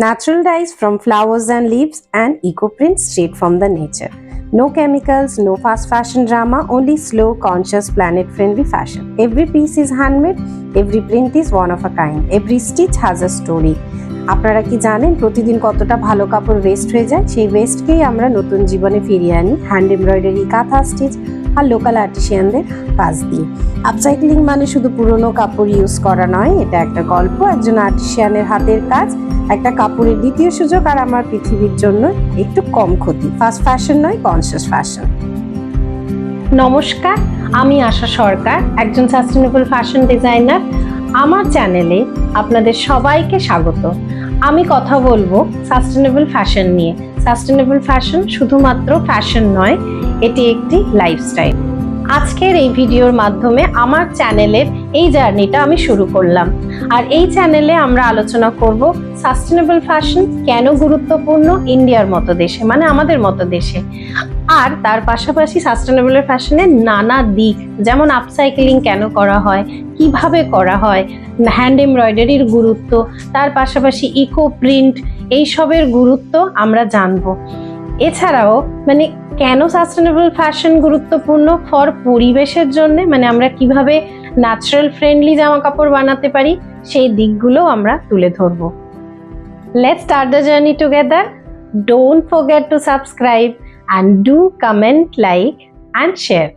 Natural dyes from flowers and leaves and eco prints straight from the nature. No chemicals, no fast fashion drama, only slow, conscious, planet-friendly fashion. Every piece is handmade, every print is one of a kind, every stitch has a story. আপনারা কি জানেন প্রতিদিন কতটা ভালো কাপড় West হয়ে যায়? সেই ওয়েস্টকেই আমরা নতুন জীবনে ফিরিয়ে আনি হ্যান্ড এমব্রয়ডারি, কাঁথা স্টিচ আর লোকাল আর্টিসিয়ানদের কাজ দিয়ে। আপসাইক্লিং মানে শুধু পুরনো কাপড় ইউজ করা নয়, এটা একটা গল্প, একজন আর্টিসিয়ানের হাতের কাজ, একটা কাপড়ের দ্বিতীয় সুযোগ আর আমার পৃথিবীর জন্য একটু কম ক্ষতি। ফাস্ট ফ্যাশন নয়, কনসিয়াস ফ্যাশন। নমস্কার, আমি আশা সরকার, একজন সাস্টেনেবল ফ্যাশন ডিজাইনার। আমার চ্যানেলে আপনাদের সবাইকে স্বাগত। আমি কথা বলবো সাস্টেনেবল ফ্যাশন নিয়ে। সাস্টেনেবল ফ্যাশন শুধুমাত্র ফ্যাশন নয়, এটি একটি লাইফস্টাইল। আজকের এই ভিডিওর মাধ্যমে আমার চ্যানেলের এই জার্নিটা আমি শুরু করলাম। আর এই চ্যানেলে আমরা আলোচনা করব সাস্টেনেবল ফ্যাশন কেন গুরুত্বপূর্ণ ইন্ডিয়ার মতো দেশে, মানে আমাদের মতো দেশে। আর তার পাশাপাশি সাস্টেনেবল ফ্যাশনের নানা দিক, যেমন আপসাইক্লিং কেন করা হয়, কিভাবে করা হয়, হ্যান্ড এমব্রয়ডারির গুরুত্ব, তার পাশাপাশি ইকো প্রিন্ট, এইসবের গুরুত্ব আমরা জানবো। এছাড়াও মানে কেন সাস্টেনেবল ফ্যাশন গুরুত্বপূর্ণ ফর পরিবেশের জন্য, মানে আমরা কিভাবে ন্যাচারাল ফ্রেন্ডলি জামা কাপড় বানাতে পারি, সেই দিকগুলো আমরা তুলে ধরবো। Let's start the journey together. Don't forget to subscribe and do comment, like and share.